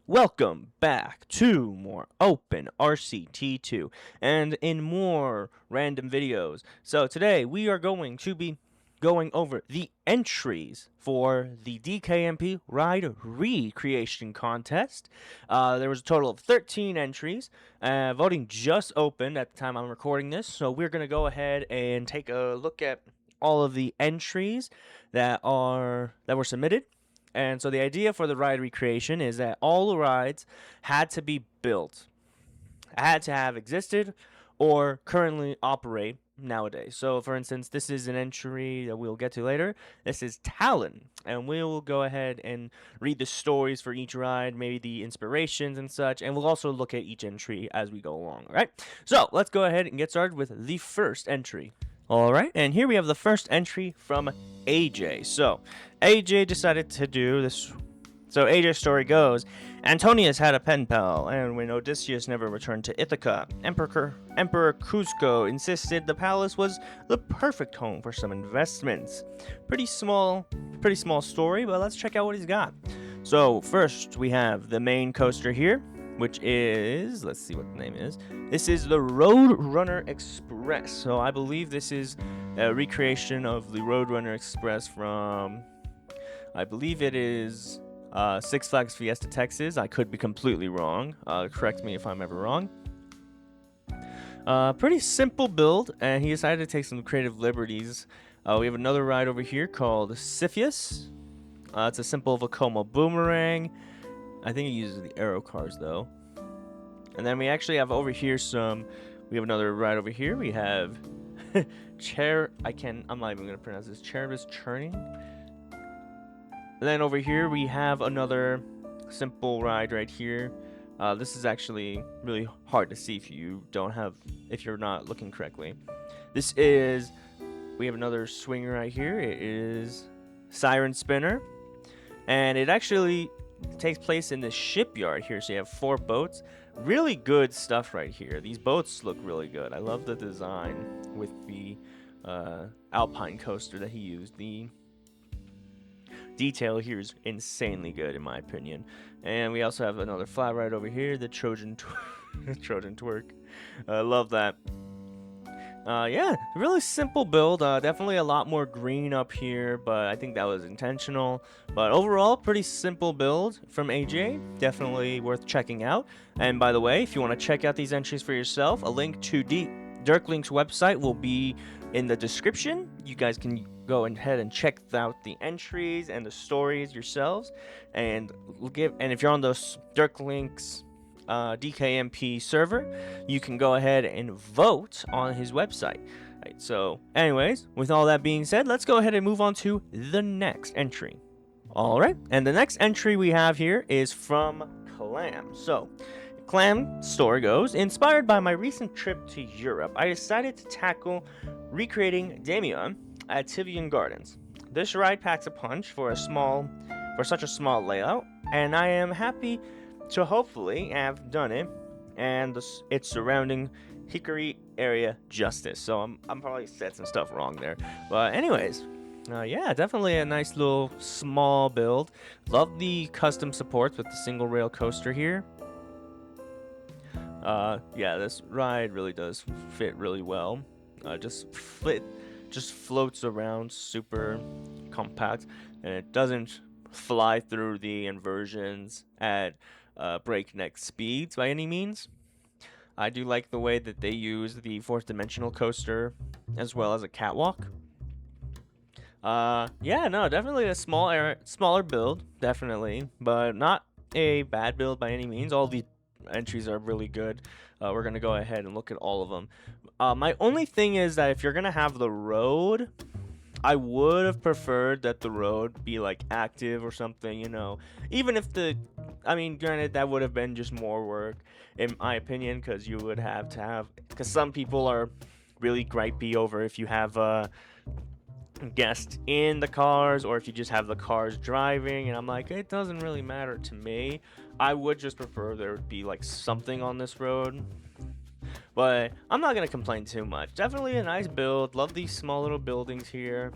Welcome back to more Open RCT2 and in more random videos. So today we are going to be going over the entries for the DKMP Ride Recreation Contest. There was a total of 13 entries. Voting just opened at the time I'm recording this, so we're going to go ahead and take a look at all of the entries that were submitted. And so the idea for the ride recreation is that all the rides had to be built, had to have existed, or currently operate nowadays. So, for instance, this is an entry that we'll get to later. This is Talon, and we will go ahead and read the stories for each ride, maybe the inspirations and such, and we'll also look at each entry as we go along. All right. So let's go ahead and get started with the first entry. Alright, and here we have the first entry from AJ. So, AJ decided to do this. So, AJ's story goes Antonius had a pen pal, and when Odysseus never returned to Ithaca, Emperor Cusco insisted the palace was the perfect home for some investments. Pretty small story, but let's check out what he's got. So, first we have the main coaster here, which is, let's see what the name is. This is the Roadrunner Express. So I believe this is a recreation of the Roadrunner Express from, I believe it is Six Flags Fiesta Texas. I could be completely wrong. Correct me if I'm ever wrong. Pretty simple build, and he decided to take some creative liberties. We have another ride over here called Siphius. It's a simple Vekoma boomerang. I think it uses the arrow cars though. And then we actually have over here we have another ride over here. We have I'm not even gonna pronounce this. Cherubus Churning. And then over here we have another simple ride right here. This is actually really hard to see if you're not looking correctly. We have another swing right here. It is Siren Spinner. And it actually takes place in the shipyard here. So you have 4 boats. Really good stuff right here. These boats look really good. I love the design with the Alpine coaster that he used. The detail here is insanely good in my opinion. And we also have another flat ride over here, the Trojan Twerk. I love that. Yeah, really simple build. Definitely a lot more green up here, but I think that was intentional. But overall, pretty simple build from AJ. Definitely worth checking out. And by the way, if you want to check out these entries for yourself, a link to Dirklink's website will be in the description. You guys can go ahead and check out the entries and the stories yourselves. And if you're on those Dirklink's DKMP server, you can go ahead and vote on his website. Right, so anyways, with all that being said, let's go ahead and move on to the next entry. Alright, and the next entry we have here is from Clam. So Clam's story goes, inspired by my recent trip to Europe, I decided to tackle recreating Damien at Tivian Gardens. This ride packs a punch for such a small layout, and I am happy to hopefully have done it and its surrounding Hickory area justice. So I'm probably said some stuff wrong there, but anyways, yeah, definitely a nice little small build. Love the custom supports with the single rail coaster here. Yeah, this ride really does fit really well. Just floats around super compact, and it doesn't fly through the inversions at breakneck speeds by any means. I do like the way that they use the 4th dimensional coaster as well as a catwalk. Yeah, no, definitely a smaller build, definitely, but not a bad build by any means. All the entries are really good. We're gonna go ahead and look at all of them. My only thing is that if you're gonna have the road, I would have preferred that the road be like active or something, even if granted that would have been just more work in my opinion, because you would have to have, because some people are really gripey over if you have a guest in the cars or if you just have the cars driving, and I'm like, it doesn't really matter to me. I would just prefer there would be like something on this road. But I'm not going to complain too much. Definitely a nice build. Love these small little buildings here.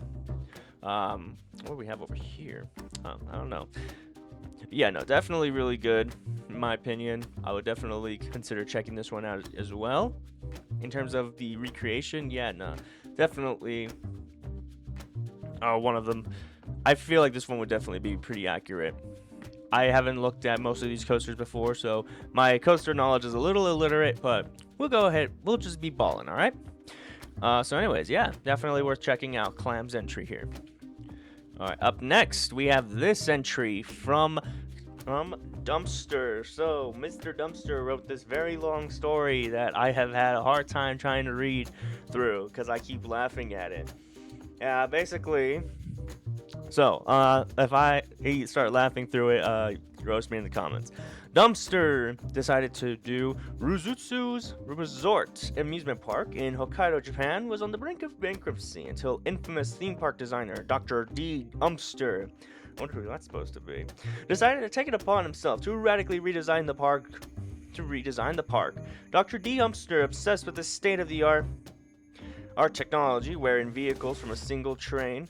What do we have over here? I don't know. Yeah, no, definitely really good, in my opinion. I would definitely consider checking this one out as well. In terms of the recreation, yeah, no, definitely one of them. I feel like this one would definitely be pretty accurate. I haven't looked at most of these coasters before, so my coaster knowledge is a little illiterate, but we'll go ahead. We'll just be balling, all right? So anyways, yeah, definitely worth checking out Clam's entry here. All right, up next, we have this entry from Dumpster. So, Mr. Dumpster wrote this very long story that I have had a hard time trying to read through because I keep laughing at it. Basically, so, if I start laughing through it, roast me in the comments. Dumpster decided to do Ruzutsu's Resort amusement park in Hokkaido, Japan, was on the brink of bankruptcy until infamous theme park designer Dr. D. Dumpster, I wonder who that's supposed to be, decided to take it upon himself to radically redesign the park. Dr. D. Dumpster, obsessed with the state-of-the-art technology, wherein vehicles from a single train.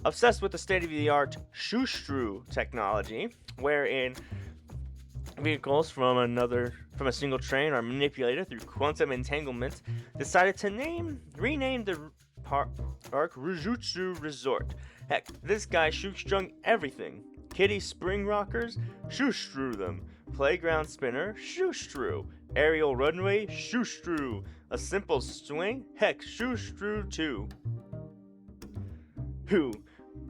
Obsessed with the state-of-the-art Shustru technology, wherein vehicles from a single train are manipulated through quantum entanglement, decided to rename the park Rujutsu Resort. Heck, this guy shoestrung everything. Kiddie spring rockers, shoestrew them. Playground spinner, shoestrew. Aerial runway, shoestrew. A simple swing, heck, shoestrew too.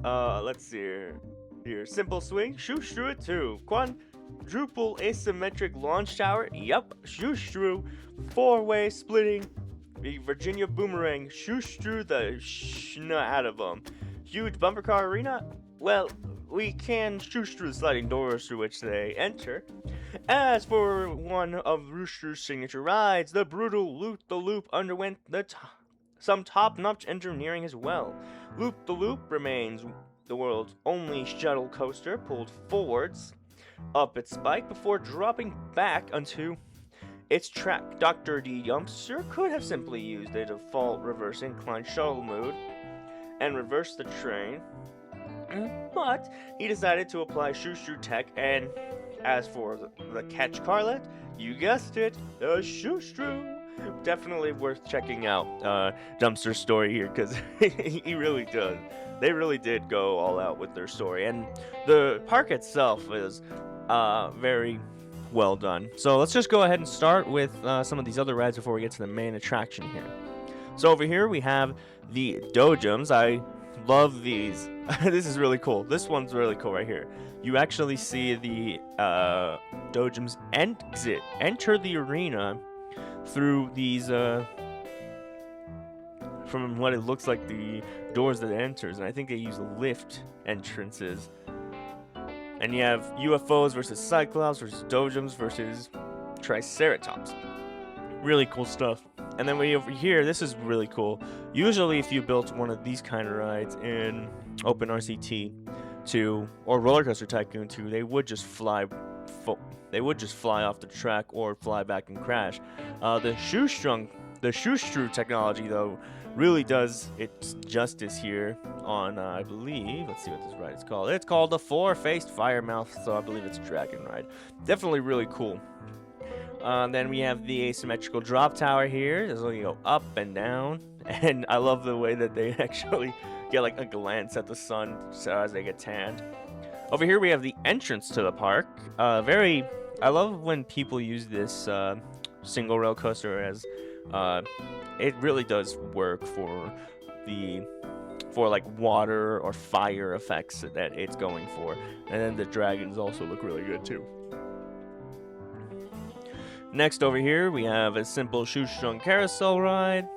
Let's see here. Simple swing, shoestrew it too. Quadruple asymmetric launch tower, yep, shoestrew. Four-way splitting, the Virginia boomerang, shoestrew the shna out of them. Huge bumper car arena, well, we can shoestrew the sliding doors through which they enter. As for one of Rooster's signature rides, the brutal Loop the Loop underwent some top-notch engineering as well. Loop the Loop remains the world's only shuttle coaster pulled forwards up its spike before dropping back onto its track. Dr. D. Dumpster could have simply used a default reverse incline shuttle mode and reversed the train, but he decided to apply shoestrew tech, and as for the catch carlet, you guessed it, the shoestrew. Definitely worth checking out Dumpster's story here, because he really does. They really did go all out with their story, and the park itself is very well done. So let's just go ahead and start with some of these other rides before we get to the main attraction here. So over here we have the Dojums. I love these. This is really cool. This one's really cool right here. You actually see the Dojums enter the arena through these from what it looks like the doors that it enters, and I think they use lift entrances. And you have UFOs versus Cyclops versus Dojums versus Triceratops. Really cool stuff. And then over here, this is really cool. Usually if you built one of these kind of rides in Open RCT 2 or Roller Coaster Tycoon 2, they would just fly off the track or fly back and crash. The shoestrew technology, though, really does its justice here on, I believe, let's see what this ride is called. It's called the Four-Faced Firemouth, so I believe it's a dragon ride. Definitely really cool. Then we have the asymmetrical drop tower here. This will go up and down, and I love the way that they actually get like a glance at the sun so as they get tanned. Over here we have the entrance to the park. I love when people use this single rail coaster as it really does work for like water or fire effects that it's going for. And then the dragons also look really good too. Next over here we have a simple shoestrung carousel ride.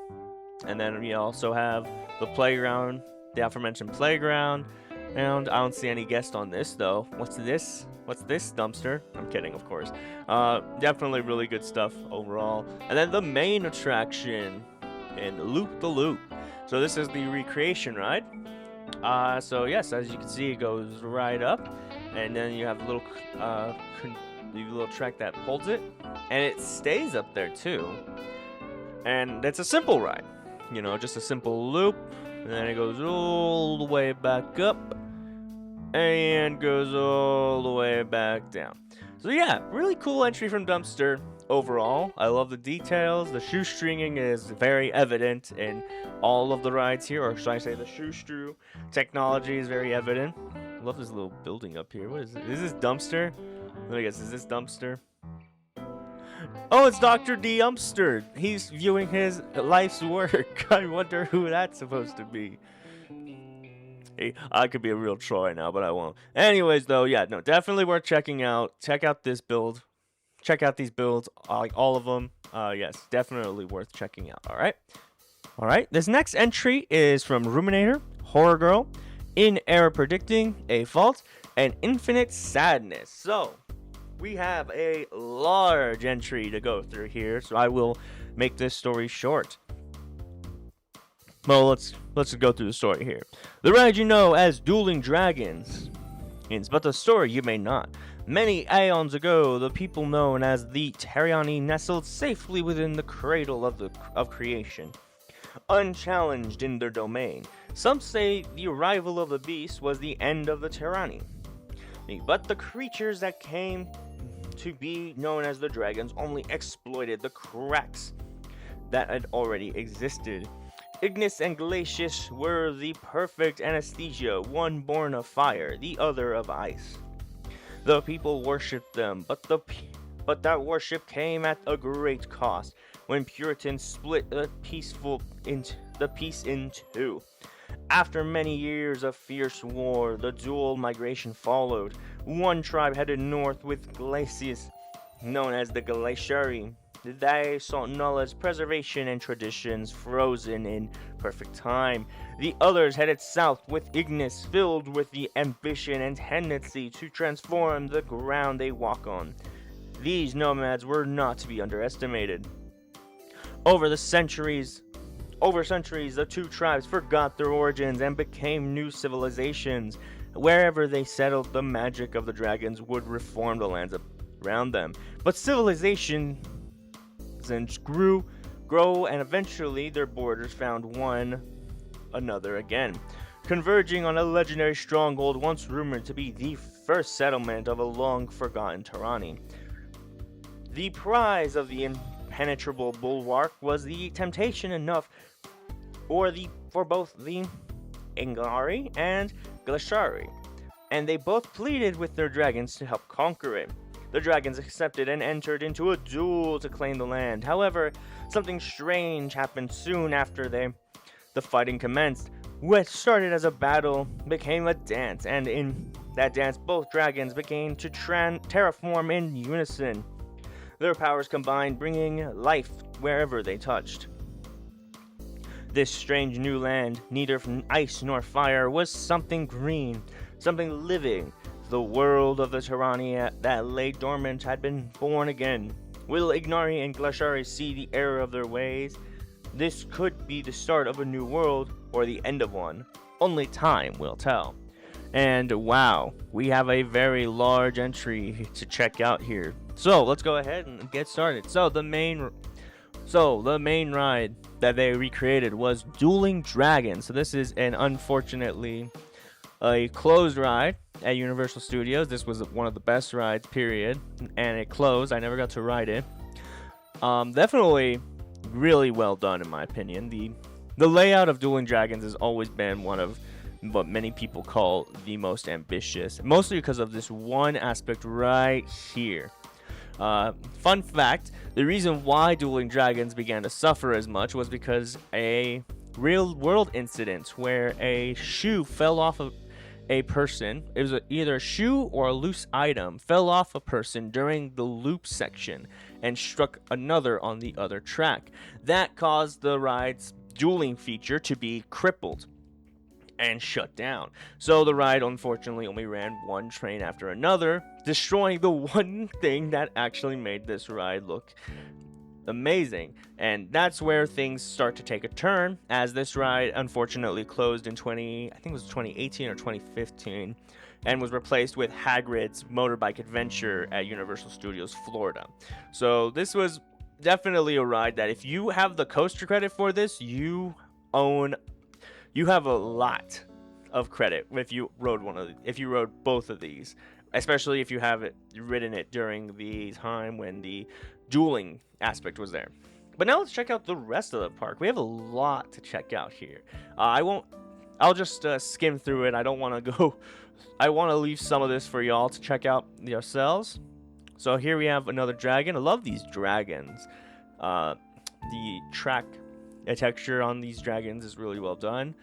And then we also have the playground, the aforementioned playground. And I don't see any guest on this though. What's this? What's this, Dumpster? I'm kidding, of course. Definitely really good stuff overall. And then the main attraction in Loop the Loop. So this is the recreation ride. So yes, as you can see, it goes right up, and then you have a little track that holds it, and it stays up there too. And it's a simple ride, just a simple loop, and then it goes all the way back up, and goes all the way back down. So yeah, really cool entry from Dumpster overall. I love the details. The shoestringing is very evident in all of the rides here, or should I say the shoestring technology is very evident. I love this little building up here. What is it? Is this Dumpster? Let me guess, is this Dumpster? Oh, it's Dr. D. Dumpster. He's viewing his life's work. I wonder who that's supposed to be. Hey, I could be a real Troy now, but I won't. Anyways, though, yeah, no, definitely worth checking out. Check out this build. Check out these builds, like all of them. Yes, definitely worth checking out. All right. This next entry is from Ruminator, Horror Girl, In Error Predicting, A Fault, and Infinite Sadness. So we have a large entry to go through here, so I will make this story short. Well, let's go through the story here. The ride you know as Dueling Dragons, but the story you may not. Many aeons ago, the people known as the Terriani nestled safely within the cradle of creation, unchallenged in their domain. Some say the arrival of the beast was the end of the Terriani, but the creatures that came to be known as the dragons only exploited the cracks that had already existed. Ignis and Glacius were the perfect anesthesia, one born of fire, the other of ice. The people worshipped them, but that worship came at a great cost when Puritans split the peace in two. After many years of fierce war, the dual migration followed. One tribe headed north with Glacius, known as the Glaciari. They sought knowledge, preservation, and traditions frozen in perfect time. The others headed south with Ignis, filled with the ambition and tendency to transform the ground they walk on. These nomads were not to be underestimated. Over centuries, the two tribes forgot their origins and became new civilizations. Wherever they settled, the magic of the dragons would reform the lands around them. But civilization grow, and eventually their borders found one another again, converging on a legendary stronghold once rumored to be the first settlement of a long-forgotten Terriani. The prize of the impenetrable bulwark was the temptation enough for both the Ingari and Glashari, and they both pleaded with their dragons to help conquer it. The dragons accepted and entered into a duel to claim the land. However, something strange happened soon after the fighting commenced. What started as a battle became a dance, and in that dance both dragons began to terraform in unison. Their powers combined, bringing life wherever they touched. This strange new land, neither from ice nor fire, was something green, something living. The world of the Terriani that lay dormant had been born again. Will Ignari and Glashari see the error of their ways? This could be the start of a new world, or the end of one. Only time will tell. And wow, we have a very large entry to check out here. So let's go ahead and get started. So the main ride that they recreated was Dueling Dragons. So this is unfortunately a closed ride at Universal Studios. This was one of the best rides, period, and it closed. I never got to ride it. Definitely really well done in my opinion. The layout of Dueling Dragons has always been one of what many people call the most ambitious, mostly because of this one aspect right here. Fun fact, the reason why Dueling Dragons began to suffer as much was because a real world incident where a shoe fell off of a person. It was either a shoe or a loose item fell off a person during the loop section and struck another on the other track. That caused the ride's dueling feature to be crippled and shut down. So the ride unfortunately only ran one train after another, destroying the one thing that actually made this ride look amazing. And that's where things start to take a turn, as this ride unfortunately closed in 2018 or 2015 and was replaced with Hagrid's Motorbike Adventure at Universal Studios Florida. So this was definitely a ride that if you have the coaster credit for this, you have a lot of credit if you rode both of these, especially if you have ridden it during the time when the dueling aspect was there. But now let's check out the rest of the park. We have a lot to check out here. I'll just skim through it. I don't want to go. I want to leave some of this for y'all to check out yourselves. So here we have another dragon. I love these dragons. The track texture on these dragons is really well done.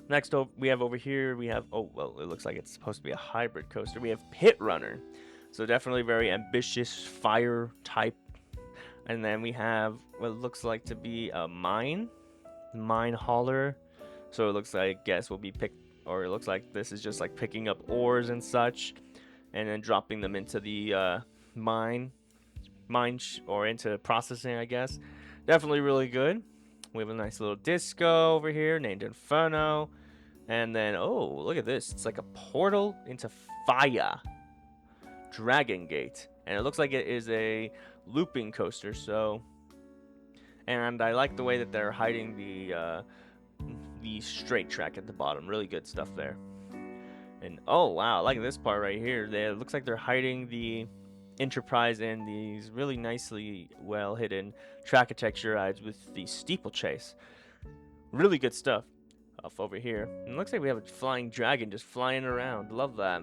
Next we have over here, oh, well, it looks like it's supposed to be a hybrid coaster. We have Pit Runner. So definitely very ambitious fire type. And then we have what looks like to be a mine hauler. So it looks like, it looks like this is just like picking up ores and such, and then dropping them into the or into processing, I guess. Definitely really good. We have a nice little disco over here named Inferno. And then, oh, look at this. It's like a portal into fire. Dragon Gate. And it looks like it is a looping coaster, so. And I like the way that they're hiding the straight track at the bottom. Really good stuff there. And oh wow, I like this part right here. It looks like they're hiding the Enterprise in these really nicely well hidden track texture rides with the steeplechase. Really good stuff off over here. And it looks like we have a flying dragon just flying around. Love that.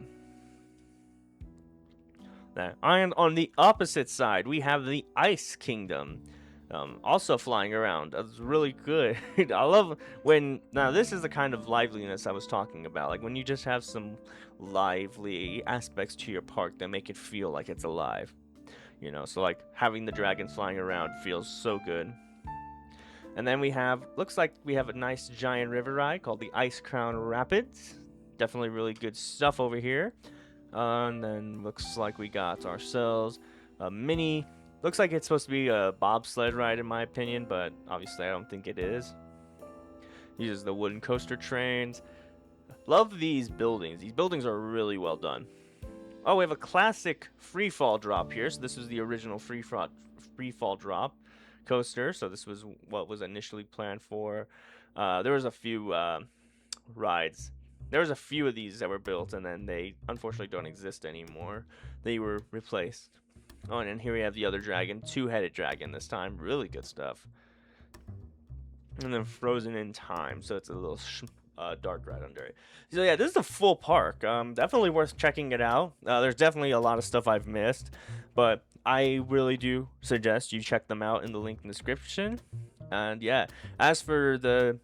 And on the opposite side, we have the Ice Kingdom. Also flying around. That's really good. I love now this is the kind of liveliness I was talking about. Like when you just have some lively aspects to your park that make it feel like it's alive. You know, so like having the dragons flying around feels so good. And then looks like we have a nice giant river ride called the Ice Crown Rapids. Definitely really good stuff over here. And then looks like we got ourselves a mini. Looks like it's supposed to be a bobsled ride in my opinion, but obviously I don't think it is. Uses the wooden coaster trains. Love these buildings. These buildings are really well done. Oh, we have a classic free fall drop here. So this was the original free fall drop coaster. So this was what was initially planned for. There was a few rides. There was a few of these that were built, and then they unfortunately don't exist anymore. They were replaced. Oh, and then here we have the other dragon, two-headed dragon this time. Really good stuff. And then Frozen in Time, so it's a little dark ride under it. So yeah, this is a full park. Definitely worth checking it out. There's definitely a lot of stuff I've missed, but I really do suggest you check them out in the link in the description. And yeah, as for the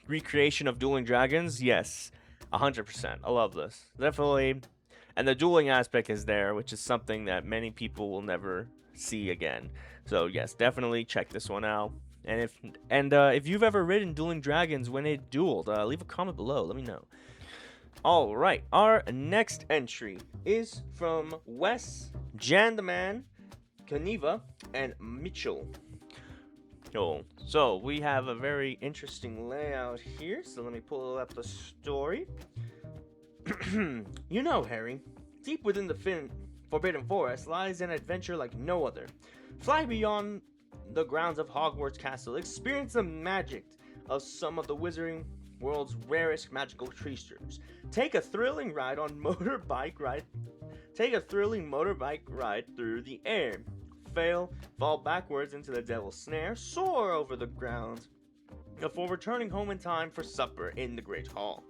recreation of Dueling Dragons, yes, 100%. I love this. Definitely. And the dueling aspect is there, which is something that many people will never see again. So yes, definitely check this one out. And if you've ever ridden Dueling Dragons when it dueled, leave a comment below. Let me know. All right, our next entry is from Wes, Jan the Man, Kaniva, and Mitchell. So we have a very interesting layout here. So let me pull up the story. You know, Harry, deep within the Forbidden Forest lies an adventure like no other. Fly beyond the grounds of Hogwarts Castle, experience the magic of some of the Wizarding world's rarest magical creatures. Take a thrilling motorbike ride through the air. Fall backwards into the Devil's Snare, soar over the grounds before returning home in time for supper in the Great Hall.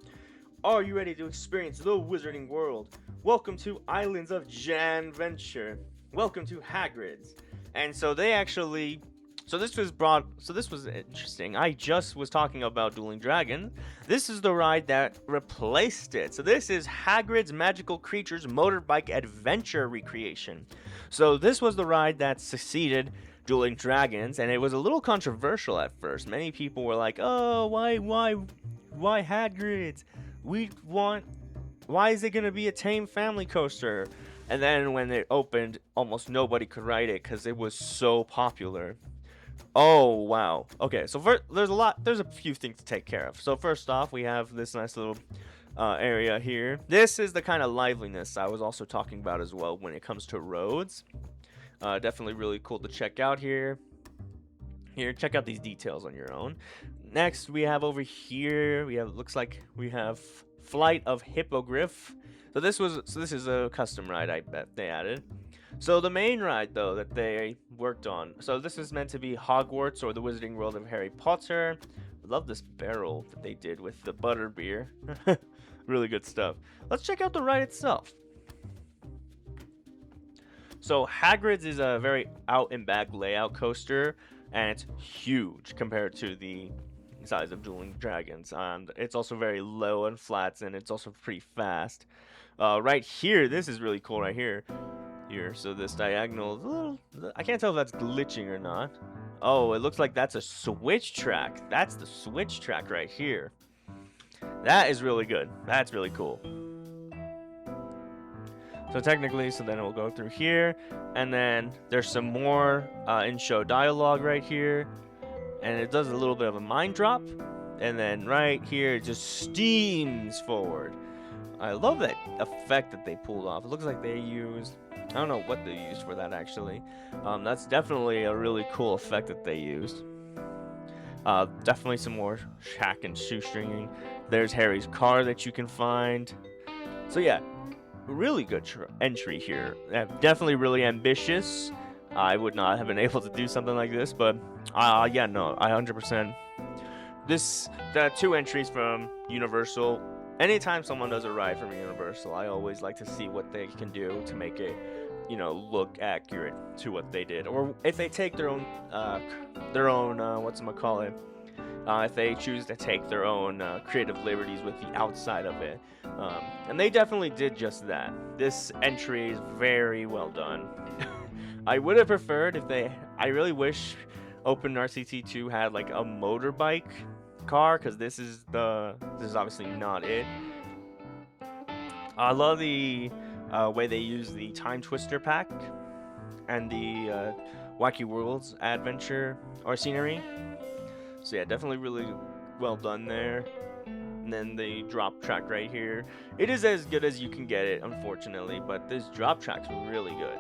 Are you ready to experience the Wizarding world? Welcome to Islands of Janventure. Welcome to Hagrid's. And so this was interesting. I just was talking about Dueling Dragons. This is the ride that replaced it. So this is Hagrid's Magical Creatures Motorbike Adventure recreation. So this was the ride that succeeded Dueling Dragons, and it was a little controversial at first. Many people were like, "Oh, why Hagrid's? Why is it gonna be a tame family coaster?" And then when it opened, almost nobody could ride it because it was so popular. Oh wow. Okay, so there's a few things to take care of. So first off, we have this nice little area here. This is the kind of liveliness I was also talking about as well when it comes to roads. Definitely really cool to check out here. Check out these details on your own. next we have over here, looks like we have Flight of Hippogriff. So this is a custom ride, I bet they added. So the main ride though that they worked on. So this is meant to be Hogwarts or the Wizarding World of Harry Potter. I love this barrel that they did with the butterbeer. Really good stuff. Let's check out the ride itself. So Hagrid's is a very out and back layout coaster, and it's huge compared to the size of Dueling Dragons, and it's also very low and flat, and it's also pretty fast. Right here, this is really cool right here. So this diagonal is a little, I can't tell if that's glitching or not. Oh, it looks like that's a switch track. That's the switch track right here. That is really good. That's really cool. So technically, so then we'll go through here, and then there's some more in-show dialogue right here, and it does a little bit of a mind drop, and then right here it just steams forward. I love that effect that they pulled off. It looks like they used, I don't know what they used for that actually. That's definitely a really cool effect that they used. Definitely some more shack and shoestringing. There's Harry's car that you can find. So yeah, really good entry here. Definitely really ambitious. I would not have been able to do something like this, but yeah, no, I 100%. The 2 entries from Universal. Anytime someone does a ride from Universal, I always like to see what they can do to make it, you know, look accurate to what they did, or if they take their own whatchamacallit, if they choose to take their own creative liberties with the outside of it, and they definitely did just that. This entry is very well done. I would have preferred if I really wish Open RCT 2 had like a motorbike car, because this is obviously not it. I love the way they use the Time Twister pack and the Wacky Worlds adventure or scenery. So yeah, definitely really well done there. And then the drop track right here. It is as good as you can get it, unfortunately, but this drop track's really good.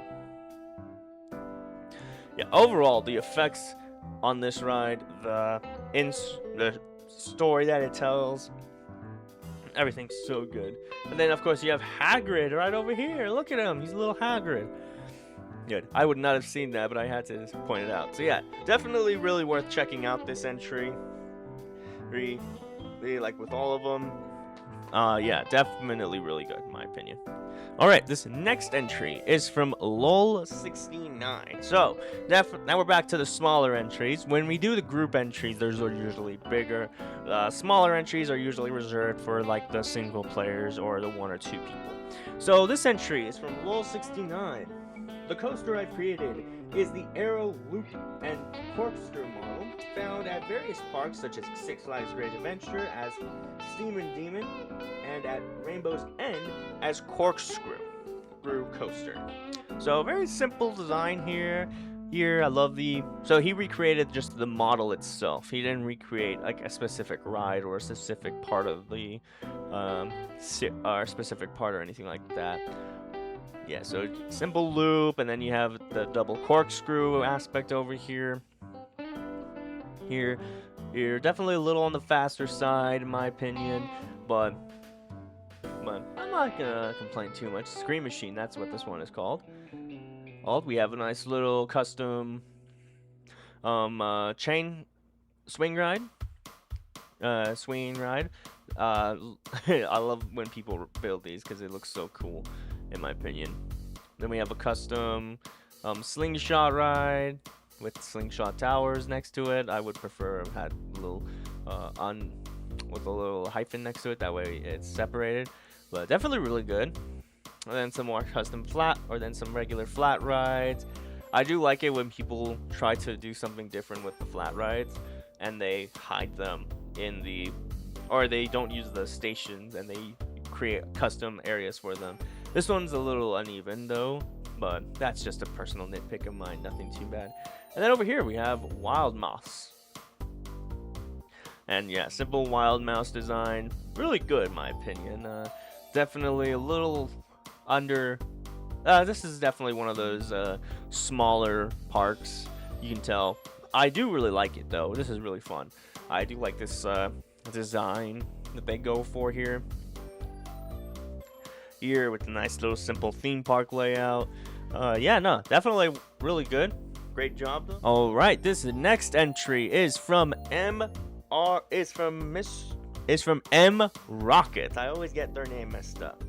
Yeah, overall the effects on this ride, the story that it tells, everything's so good. And then of course you have Hagrid right over here. Look at him, he's a little Hagrid. Good. I would not have seen that, but I had to point it out. So yeah, definitely really worth checking out this entry. Really, like with all of them. Yeah, definitely really good in my opinion. Alright, this next entry is from LOL69. So, now we're back to the smaller entries. When we do the group entries, those are usually bigger. Smaller entries are usually reserved for like the single players or the 1 or 2 people. So, this entry is from LOL69. The coaster I've created is the Arrow Loop and Corkscrew model, found at various parks such as Six Flags Great Adventure as Steamin' Demon, and at Rainbow's End as Corkscrew coaster. So very simple design here. I love so he recreated just the model itself. He didn't recreate like a specific ride or a specific part of the specific part or anything like that. Yeah, so simple loop, and then you have the double corkscrew aspect over here. Here, you're definitely a little on the faster side, in my opinion, but I'm not gonna complain too much. Scream Machine, that's what this one is called. We have a nice little custom chain swing ride. I love when people build these because it looks so cool, in my opinion. Then we have a custom slingshot ride with slingshot towers next to it. I would prefer had a little with a little hyphen next to it. That way it's separated, but definitely really good. And then some more custom some regular flat rides. I do like it when people try to do something different with the flat rides and they hide them or they don't use the stations and they create custom areas for them. This one's a little uneven though, but that's just a personal nitpick of mine, nothing too bad. And then over here we have Wild Mouse. And yeah, simple Wild Mouse design, really good in my opinion. Definitely a little under. This is definitely one of those smaller parks. You can tell. I do really like it though. This is really fun. I do like this design that they go for here. Here with the nice little simple theme park layout. Yeah, no, definitely really good. Great job though. All right, this next entry is from M Rocket. I always get their name messed up.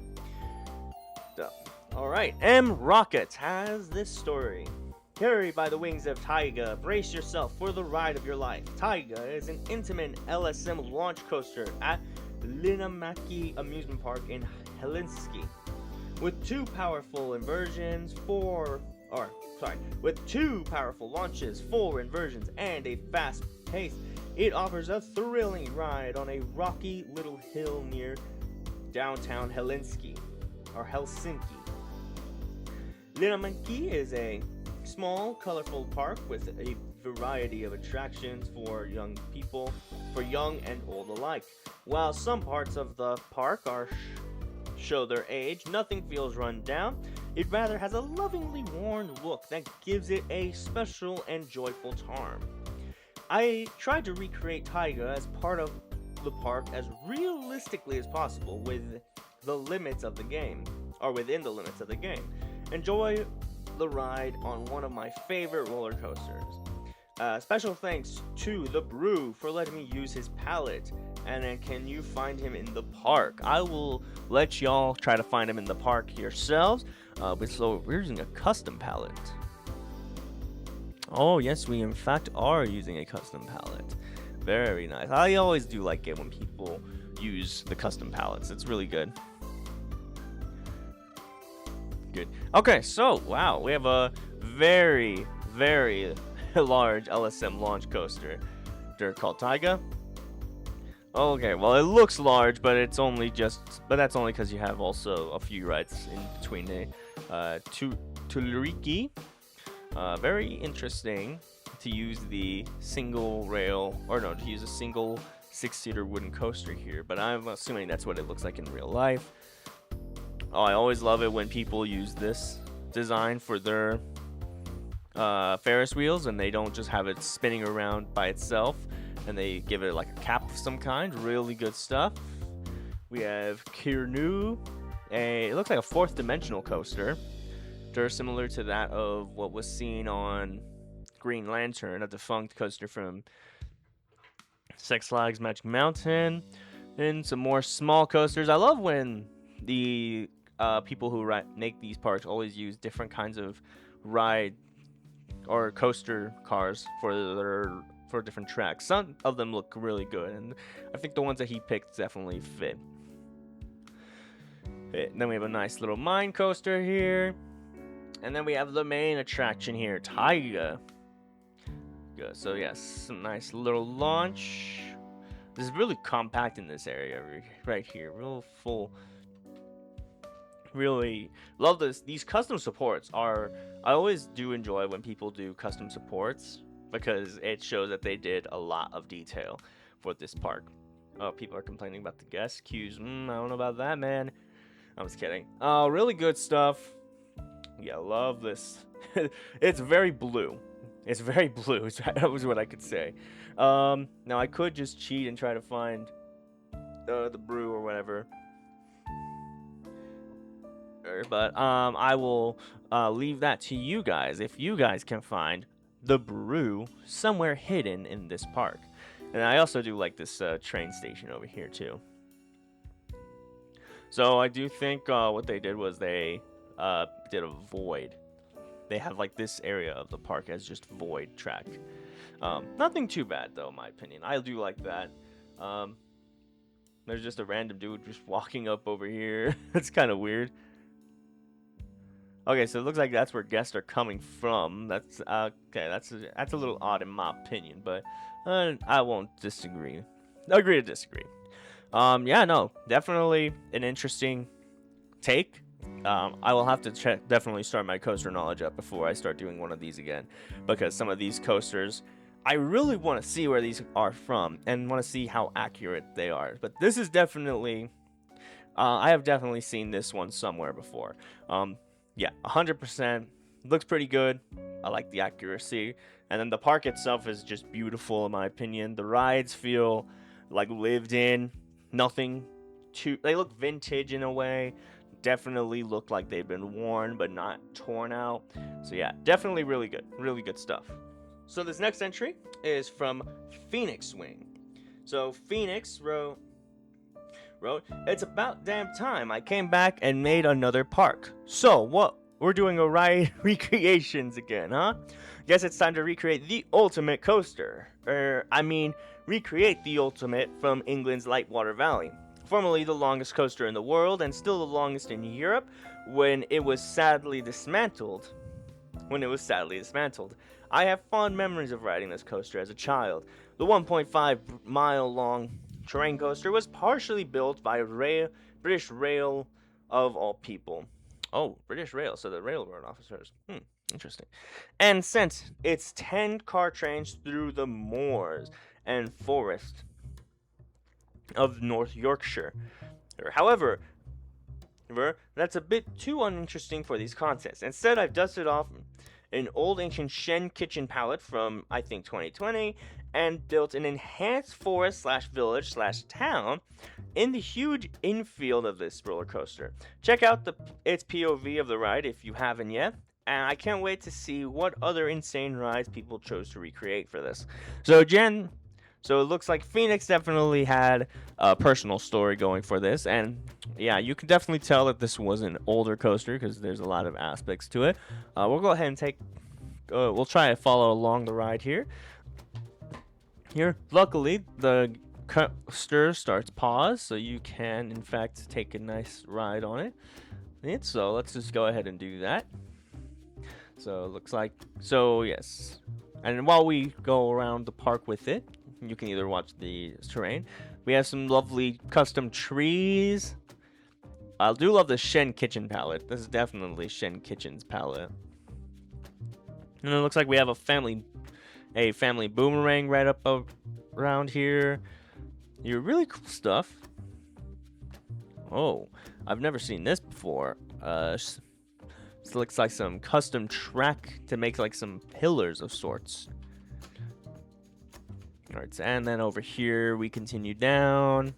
All right, M Rocket has this story. Carried by the wings of Taiga, brace yourself for the ride of your life. Taiga is an intimate LSM launch coaster at Linnanmäki Amusement Park in Helsinki. With two powerful launches, 4 inversions, and a fast pace, it offers a thrilling ride on a rocky little hill near downtown Helsinki. Linnanmäki is a small, colorful park with a variety of attractions for young and old alike. While some parts of the park show their age, nothing feels run down. It rather has a lovingly worn look that gives it a special and joyful charm. I tried to recreate Taiga as part of the park as realistically as possible within the limits of the game. Enjoy the ride on one of my favorite roller coasters. Special thanks to the Brew for letting me use his palette. And then can you find him in the park? I will let y'all try to find him in the park yourselves. So we're using a custom palette. Oh yes, we in fact are using a custom palette. Very nice. I always do like it when people use the custom palettes. It's really good. Good. Okay, so wow, we have a very, very large LSM launch coaster. They're called Taiga. Okay, well it looks large, but that's only because you have also a few rides in between the Tuliriki. Very interesting to use the single rail, to use a single 6-seater wooden coaster here, but I'm assuming that's what it looks like in real life. Oh, I always love it when people use this design for their Ferris wheels and they don't just have it spinning around by itself and they give it like a cap of some kind. Really good stuff. We have Kirnu, it looks like a 4th dimensional coaster. They're similar to that of what was seen on Green Lantern, a defunct coaster from Six Flags Magic Mountain. And some more small coasters. I love when the people who make these parks always use different kinds of ride or coaster cars for different tracks. Some of them look really good, and I think the ones that he picked definitely fit. And then we have a nice little mine coaster here, and then we have the main attraction here, Taiga. Good. So yes, some nice little launch. This is really compact in this area right here, real full. Really love this. These custom supports I always do enjoy when people do custom supports because it shows that they did a lot of detail for this park. Oh, people are complaining about the guest queues. I don't know about that, man. I'm just kidding. Oh, really good stuff. Yeah, love this. It's very blue. It's very blue. That was what I could say. Now I could just cheat and try to find the brew or whatever. But I will leave that to you guys if you guys can find the brew somewhere hidden in this park. And I also do like this train station over here too. So I do think what they did was they did a void. They have like this area of the park as just void track. Nothing too bad though, in my opinion. I do like that. There's just a random dude just walking up over here. It's kind of weird. Okay, so it looks like that's where guests are coming from. That's okay. That's a little odd in my opinion, but I won't disagree. Agree to disagree. Yeah, no, definitely an interesting take. I will have to definitely start my coaster knowledge up before I start doing one of these again, because some of these coasters, I really want to see where these are from and want to see how accurate they are. But this is definitely, I have definitely seen this one somewhere before. Yeah, 100%. looks pretty good. I like the accuracy. And then the park itself is just beautiful in my opinion. The rides feel like lived in. Nothing too, they look vintage in a way. Definitely look like they've been worn but not torn out. So yeah, definitely really good. Really good stuff. So this next entry is from Phoenix Wing. So Phoenix wrote, it's about damn time I came back and made another park. So what? We're doing a ride recreations again, huh? Guess it's time to recreate the ultimate coaster. Recreate the ultimate from England's Lightwater Valley. Formerly the longest coaster in the world and still the longest in Europe when it was sadly dismantled. I have fond memories of riding this coaster as a child. The 1.5 mile long terrain coaster was partially built by British Rail of all people. Oh, British Rail, so the railroad officers. Interesting. And sent its 10 car trains through the moors and forest of North Yorkshire. However, that's a bit too uninteresting for these contests. Instead, I've dusted off an old ancient Shen kitchen palette from, I think, 2020 and built an enhanced forest / village / town in the huge infield of this roller coaster. Check out its POV of the ride if you haven't yet. And I can't wait to see what other insane rides people chose to recreate for this. So it looks like Phoenix definitely had a personal story going for this. And yeah, you can definitely tell that this was an older coaster because there's a lot of aspects to it. We'll go ahead and we'll try to follow along the ride here. Luckily, the coaster starts pause, so you can, in fact, take a nice ride on it. So let's just go ahead and do that. So it looks like, yes. And while we go around the park with it, you can either watch the terrain. We have some lovely custom trees. I do love the Shen Kitchen palette. This is definitely Shen Kitchen's palette. And it looks like we have a family boomerang right up around here. Really cool stuff. Oh, I've never seen this before. This looks like some custom track to make like some pillars of sorts. Alright, and then over here we continue down.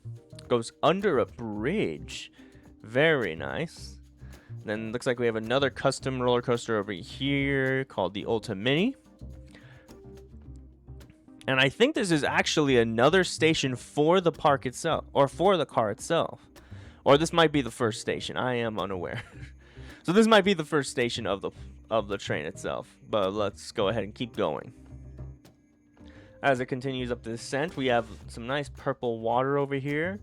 Goes under a bridge. Very nice. Then looks like we have another custom roller coaster over here called the Ulta Mini. And I think this is actually another station for the park itself, or for the car itself. Or this might be the first station. I am unaware. So this might be the first station of the train itself. But let's go ahead and keep going. As it continues up the descent, we have some nice purple water over here.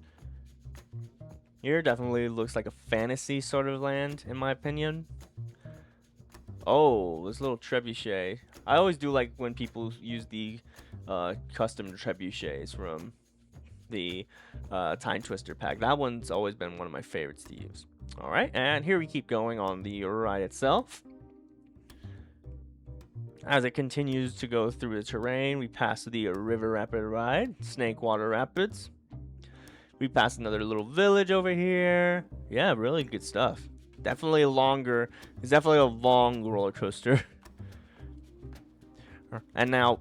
Here definitely looks like a fantasy sort of land, in my opinion. Oh, this little trebuchet. I always do like when people use the custom trebuchets from the Time Twister pack. That one's always been one of my favorites to use. Alright, and here we keep going on the ride itself. As it continues to go through the terrain, we pass the River Rapid ride, Snake Water Rapids. We pass another little village over here. Yeah, really good stuff. Definitely it's definitely a long roller coaster. And now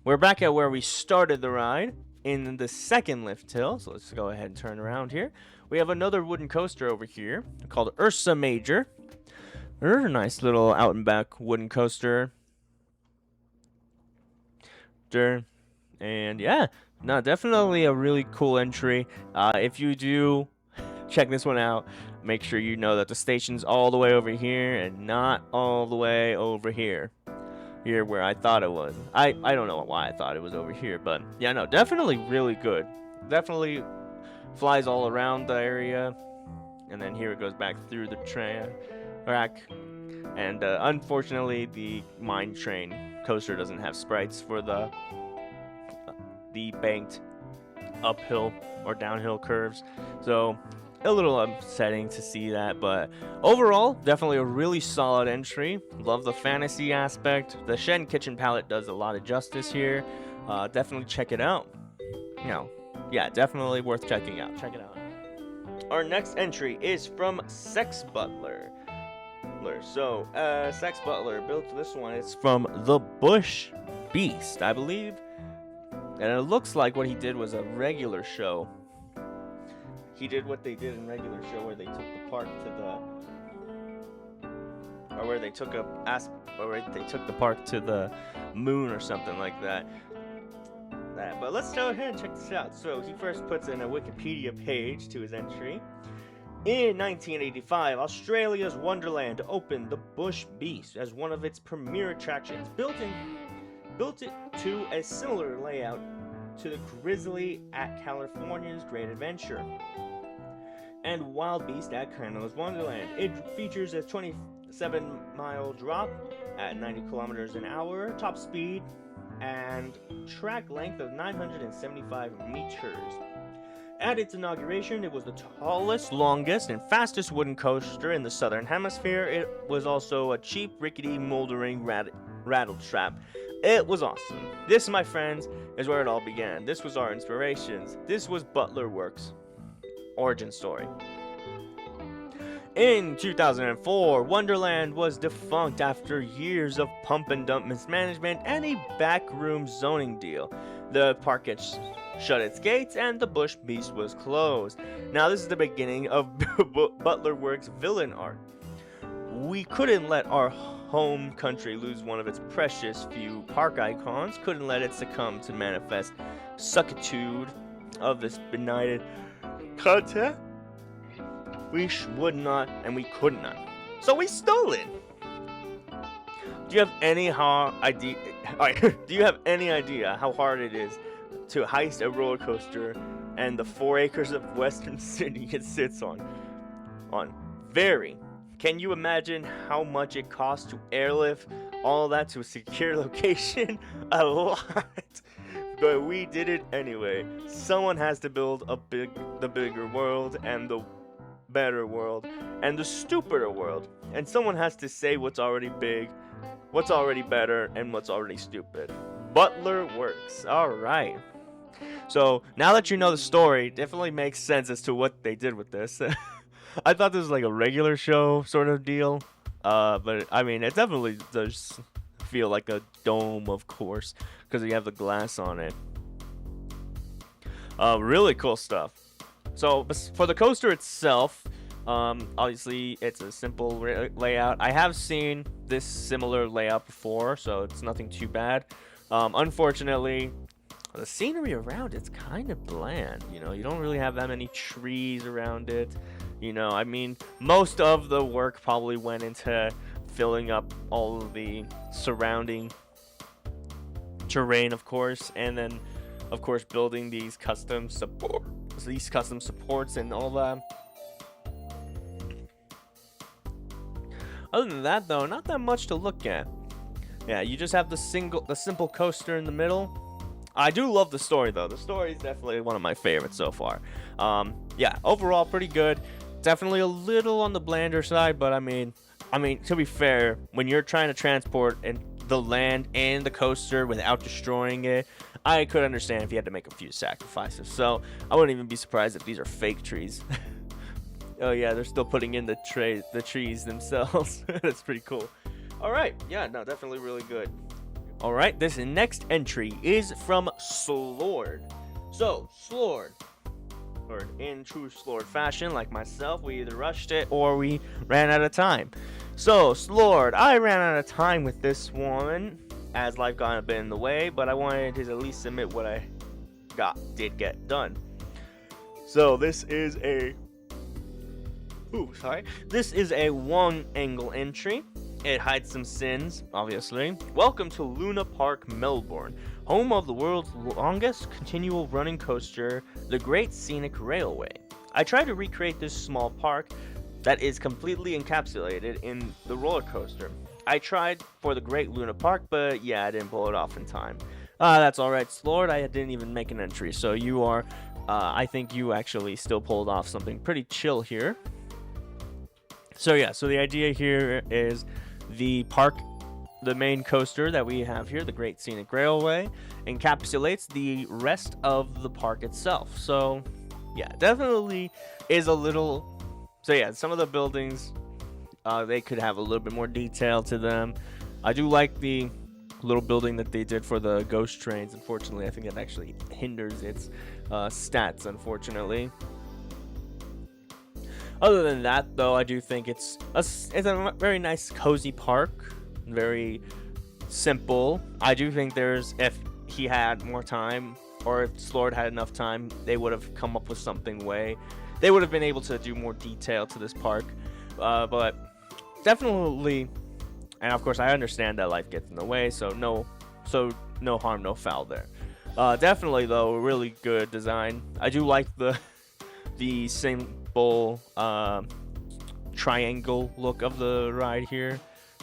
we're back at where we started the ride in the second lift hill. So let's go ahead and turn around here. We have another wooden coaster over here called Ursa Major. There's a nice little out and back wooden coaster. And yeah, no, definitely a really cool entry. If you do check this one out, make sure you know that the station's all the way over here and not all the way over here. Here where I thought it was. I don't know why I thought it was over here, but yeah, no, definitely really good. Definitely flies all around the area. And then here it goes back through the track. And unfortunately, the mine train coaster doesn't have sprites for the banked uphill or downhill curves. So a little upsetting to see that, but overall, definitely a really solid entry. Love the fantasy aspect. The Shen Kitchen palette does a lot of justice here. Definitely check it out. Yeah, definitely worth checking out. Check it out. Our next entry is from Sex Butler. Butler. So, Sex Butler built this one. It's from the Bush Beast, I believe. And it looks like what he did was a regular show. He did what they did in regular show, where they took the park to the, or where they took the park to the moon or something like that. But let's go ahead and check this out. So he first puts in a Wikipedia page to his entry. In 1985, Australia's Wonderland opened the Bush Beast as one of its premier attractions, built it to a similar layout to the Grizzly at California's Great Adventure and Wild Beast at Kano's Wonderland. It features a 27-mile drop at 90 kilometers an hour, top speed, and track length of 975 meters. At its inauguration, it was the tallest, longest, and fastest wooden coaster in the Southern Hemisphere. It was also a cheap, rickety, moldering rattle trap. It was awesome. This, my friends, is where it all began. This was our inspirations. This was Butler Works' origin story. In 2004, Wonderland was defunct after years of pump and dump mismanagement and a backroom zoning deal. The park shut its gates and the Bush Beast was closed. Now this is the beginning of Butler Works' villain arc. We couldn't let our home country lose one of its precious few park icons, couldn't let it succumb to manifest suckitude of this benighted content. We would not and we could not. So we stole it. Do you have any idea? Do you have any idea how hard it is to heist a roller coaster and the 4 acres of Western Sydney it sits on? Very. Can you imagine how much it costs to airlift all that to a secure location? A lot. But we did it anyway. Someone has to build the bigger world and the better world and the stupider world. And someone has to say what's already big, what's already better, and what's already stupid. Butler Works. Alright. So, now that you know the story, it definitely makes sense as to what they did with this. I thought this was like a regular show sort of deal. But, I mean, it definitely does feel like a dome, of course, because you have the glass on it. Really cool stuff. So, for the coaster itself, obviously, it's a simple layout. I have seen this similar layout before, so it's nothing too bad. Unfortunately, the scenery around it's kind of bland. You know, you don't really have that many trees around it. You know, I mean, most of the work probably went into filling up all of the surrounding terrain, of course, and then, of course, building these custom supports and all that. Other than that, though, not that much to look at. Yeah, you just have the simple coaster in the middle. I do love the story, though. The story is definitely one of my favorites so far. Yeah, overall, pretty good. Definitely a little on the blander side, but I mean, to be fair, when you're trying to transport the land and the coaster without destroying it, I could understand if you had to make a few sacrifices. So I wouldn't even be surprised if these are fake trees. Oh yeah, they're still putting in the trees themselves. That's pretty cool. All right, yeah, no, definitely really good. All right, this next entry is from Slord. So Slord, or in true Slord fashion, like myself, we either rushed it or we ran out of time. So Slord, I ran out of time with this one, as life got a bit in the way, but I wanted to at least submit what I did get done. So this is a This is a one angle entry. It hides some sins, obviously. Welcome to Luna Park, Melbourne, home of the world's longest continual running coaster, the Great Scenic Railway. I tried to recreate this small park that is completely encapsulated in the roller coaster. I tried for the Great Luna Park, but yeah, I didn't pull it off in time. That's alright, Slord. I didn't even make an entry, so you are, I think you actually still pulled off something pretty chill here. So yeah, so the idea here is the main coaster that we have here, the Great Scenic Railway, encapsulates the rest of the park itself. So yeah, definitely is a little. So yeah, some of the buildings they could have a little bit more detail to them. I do like the little building that they did for the ghost trains. Unfortunately, I think it actually hinders its stats, unfortunately. Other than that, though, I do think it's a very nice, cozy park. Very simple. I do think if he had more time, or if Slord had enough time, they would have come up with something they would have been able to do more detail to this park. But definitely, and of course I understand that life gets in the way, so no harm, no foul there. Definitely though, really good design. I do like the simple triangle look of the ride here,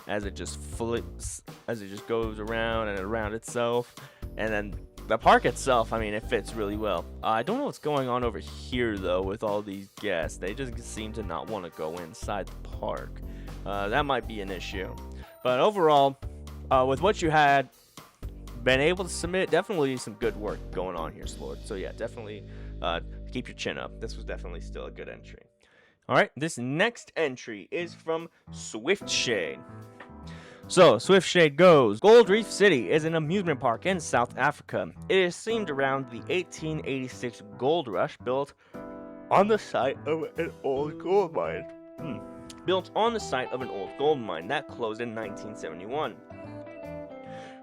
as it just flips, as it just goes around and around itself. And then the park itself, I mean, it fits really well. I don't know what's going on over here though with all these guests. They just seem to not want to go inside the park. That might be an issue. But overall, with what you had been able to submit, definitely some good work going on here, Slord. So yeah, definitely keep your chin up. This was definitely still a good entry. All right, this next entry is from Swiftshade. So, Swiftshade goes, Gold Reef City is an amusement park in South Africa. It is themed around the 1886 gold rush built on the site of an old gold mine. Built on the site of an old gold mine that closed in 1971.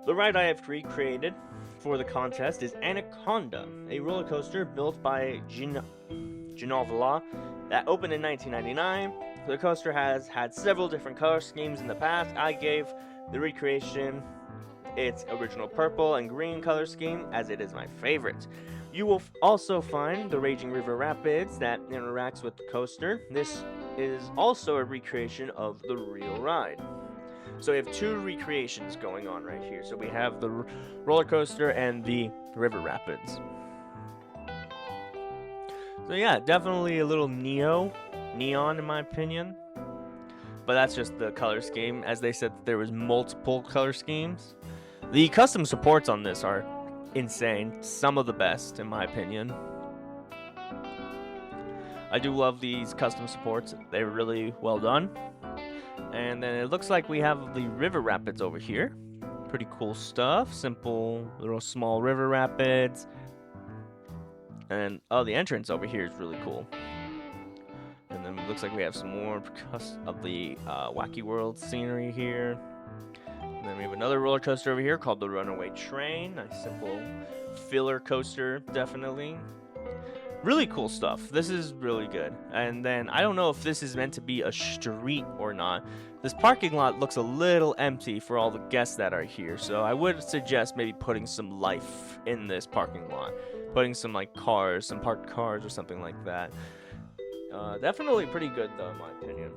The ride I have recreated for the contest is Anaconda, a roller coaster built by Ginovala that opened in 1999. The coaster has had several different color schemes in the past. I gave the recreation its original purple and green color scheme, as it is my favorite. You will also find the Raging River Rapids that interacts with the coaster. This is also a recreation of the real ride. So we have two recreations going on right here. So we have the roller coaster and the river rapids. So yeah, definitely a little neon in my opinion. But that's just the color scheme. As they said, there was multiple color schemes. The custom supports on this are insane. Some of the best in my opinion. I do love these custom supports. They're really well done. And then it looks like we have the river rapids over here. Pretty cool stuff. Simple little small river rapids. And the entrance over here is really cool. And then it looks like we have some more of the Wacky World scenery here. And then we have another roller coaster over here called the Runaway Train. Nice simple filler coaster, definitely. Really cool stuff. This is really good. And then I don't know if this is meant to be a street or not. This parking lot looks a little empty for all the guests that are here. So I would suggest maybe putting some life in this parking lot. Putting some like cars, some parked cars or something like that. Definitely pretty good though, in my opinion.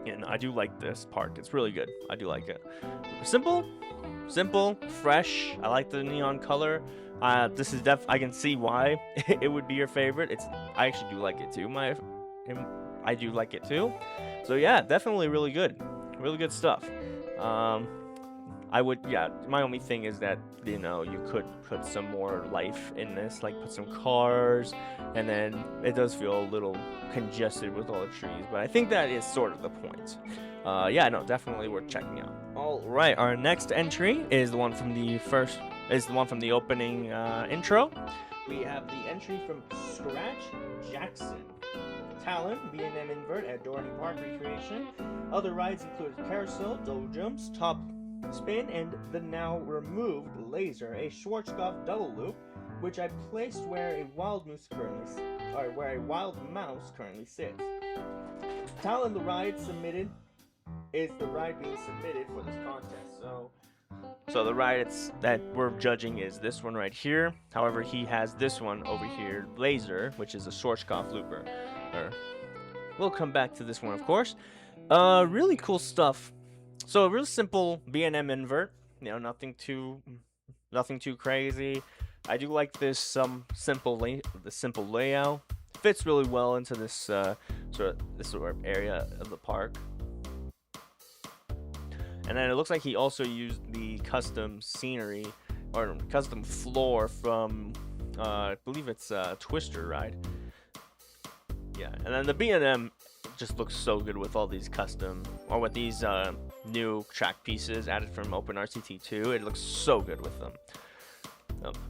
And I do like this park. It's really good. I do like it. Simple, fresh. I like the neon color. This is I can see why it would be your favorite. I actually do like it too. I do like it too. So yeah, definitely really good stuff. My only thing is that, you could put some more life in this, like put some cars, and then it does feel a little congested with all the trees, but I think that is sort of the point. Definitely worth checking out. All right, our next entry is the one from the opening intro. We have the entry from Scratch Jackson. Talon, B&M Invert at Dorney Park Recreation. Other rides include Carousel, Double Jumps, Top Spin, and the now removed Laser, a Schwarzkopf double loop, which I placed where a wild mouse currently sits. Talon, the ride being submitted for this contest. So the ride that we're judging is this one right here. However, he has this one over here, Laser, which is a Schwarzkopf looper. We'll come back to this one, of course. Really cool stuff. So a real simple B&M invert. Nothing too crazy. I do like this simple layout. Fits really well into this sort of area of the park. And then it looks like he also used the custom scenery or custom floor from I believe it's Twister ride. Yeah, and then the B&M just looks so good with all these custom, or with these new track pieces added from OpenRCT2. It looks so good with them.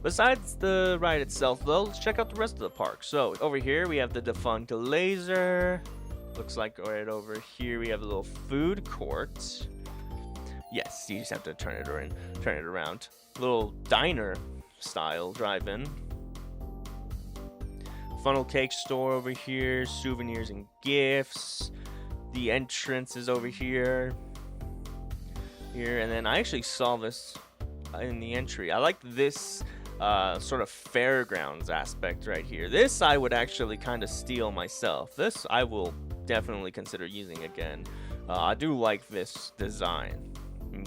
Besides the ride itself, though, let's check out the rest of the park. So over here we have the defunct laser. Looks like right over here we have a little food court. Yes, you just have to turn it around. Little diner style drive-in. Funnel cake store over here, souvenirs and gifts. The entrance is over here. And then I actually saw this in the entry. I like this sort of fairgrounds aspect right here. This I would actually kind of steal myself. This I will definitely consider using again. I do like this design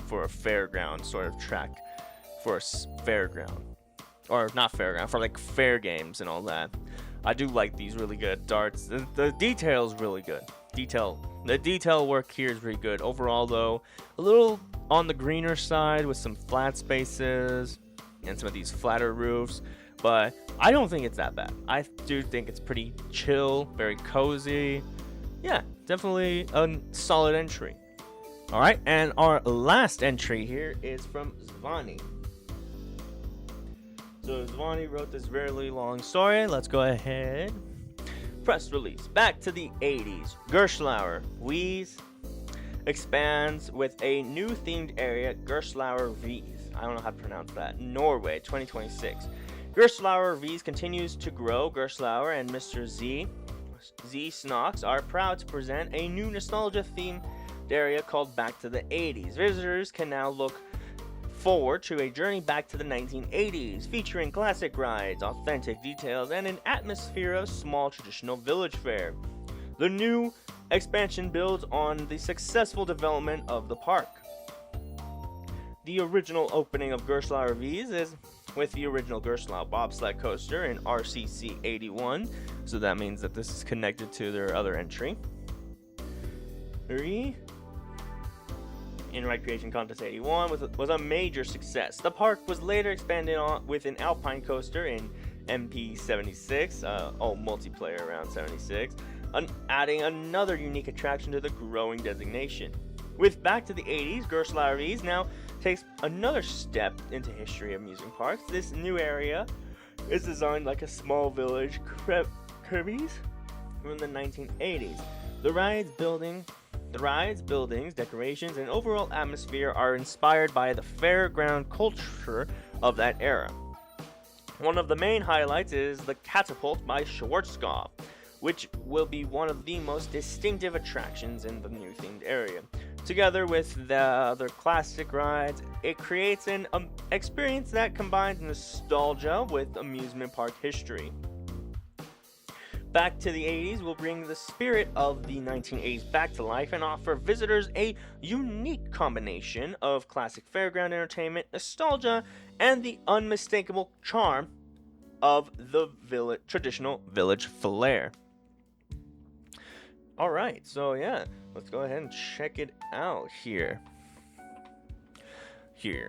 for a fairground sort of track, for a fairground, or not fairground, for like fair games and all that. I do like these really good darts. The detail is really good. The detail work here is really good. Overall, though, a little on the greener side with some flat spaces and some of these flatter roofs, but I don't think it's that bad. I do think it's pretty chill, very cozy. Yeah, definitely a solid entry. All right, and our last entry here is from Zvani. So Zvani wrote this very long story. Let's go ahead. Press release. Back to the 80s. Gerstlauer Wies expands with a new themed area, Gerstlauer Wies. I don't know how to pronounce that. Norway, 2026. Gerstlauer Wies continues to grow. Gerstlauer and Mr. Z Snox are proud to present a new nostalgia themed area called Back to the 80s. Visitors can now look forward to a journey back to the 1980s, featuring classic rides, authentic details, and an atmosphere of small traditional village fare. The new expansion builds on the successful development of the park. The original opening of Gerstlauer Wies is with the original Gerstlauer bobsled coaster in RCC 81, so that means that this is connected to their other entry. In Ride Creation Contest 81 was a major success. The park was later expanded on with an alpine coaster in MP 76, multiplayer around 76, adding another unique attraction to the growing designation. With Back to the 80s, Gerstlauer Wies now takes another step into history of amusement parks. This new area is designed like a small village Kirby's from the 1980s. The rides, buildings, decorations, and overall atmosphere are inspired by the fairground culture of that era. One of the main highlights is the catapult by Schwarzkopf, which will be one of the most distinctive attractions in the new themed area. Together with the other classic rides, it creates an experience that combines nostalgia with amusement park history. Back to the 80s will bring the spirit of the 1980s back to life and offer visitors a unique combination of classic fairground entertainment, nostalgia, and the unmistakable charm of the traditional village flair. Alright, so yeah, let's go ahead and check it out here.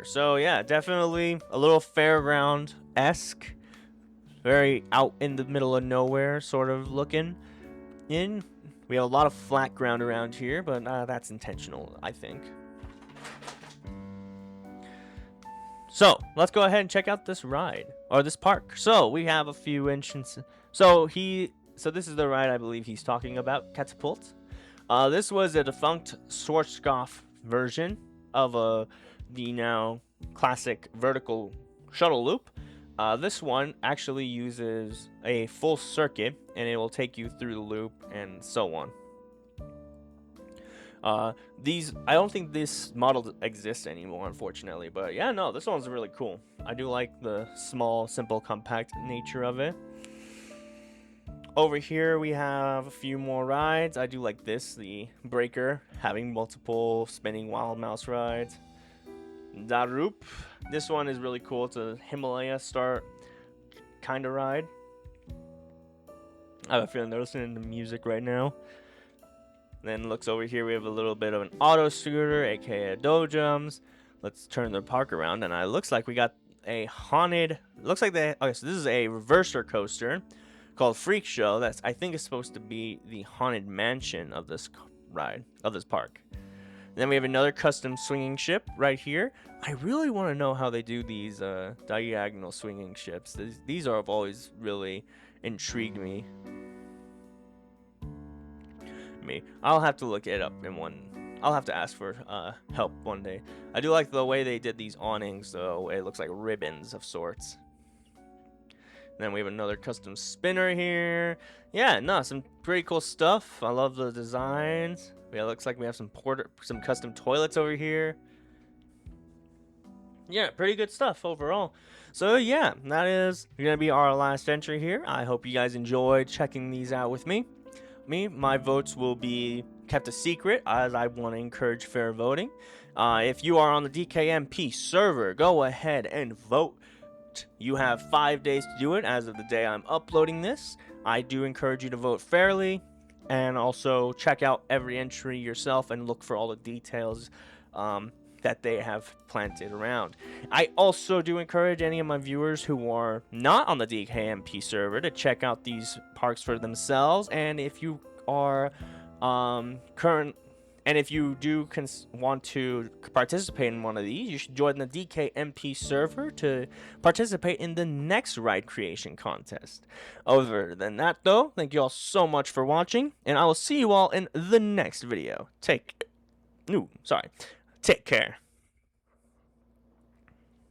So yeah, definitely a little fairground-esque. Very out in the middle of nowhere sort of looking in. We have a lot of flat ground around here, but that's intentional, I think. So let's go ahead and check out this ride, or this park. So we have a few entrances. So this is the ride I believe he's talking about, Catapult. This was a defunct Schwarzkopf version of the now classic vertical shuttle loop. This one actually uses a full circuit, and it will take you through the loop and so on. I don't think this model exists anymore, unfortunately, but yeah, no, this one's really cool. I do like the small, simple, compact nature of it. Over here we have a few more rides. I do like this, the Breaker, having multiple spinning wild mouse rides. Darup. This one is really cool. It's a Himalaya Star kind of ride. I have a feeling they're listening to music right now. Then looks over here. We have a little bit of an auto scooter, aka a Dojums. Let's turn the park around, and it looks like we got a haunted. Looks like okay, so this is a reverser coaster called Freak Show. That's, I think, is supposed to be the haunted mansion of this park. And then we have another custom swinging ship right here. I really want to know how they do these diagonal swinging ships. These have always really intrigued me. I'll have to look it up in one. I'll have to ask for help one day. I do like the way they did these awnings, though. It looks like ribbons of sorts. And then we have another custom spinner here. Yeah, no, some pretty cool stuff. I love the designs. Yeah, it looks like we have some custom toilets over here. Yeah, pretty good stuff overall. So yeah, that is gonna be our last entry here. I hope you guys enjoyed checking these out with me. My votes will be kept a secret, as I want to encourage fair voting. If you are on the DKMP server, go ahead and vote. You have 5 days to do it as of the day I'm uploading this. I do encourage you to vote fairly, and also check out every entry yourself and look for all the details that they have planted around. I also do encourage any of my viewers who are not on the DKMP server to check out these parks for themselves, and if you are if you do want to participate in one of these, you should join the DKMP server to participate in the next ride creation contest. Other than that, though, thank you all so much for watching, and I will see you all in the next video. Take care.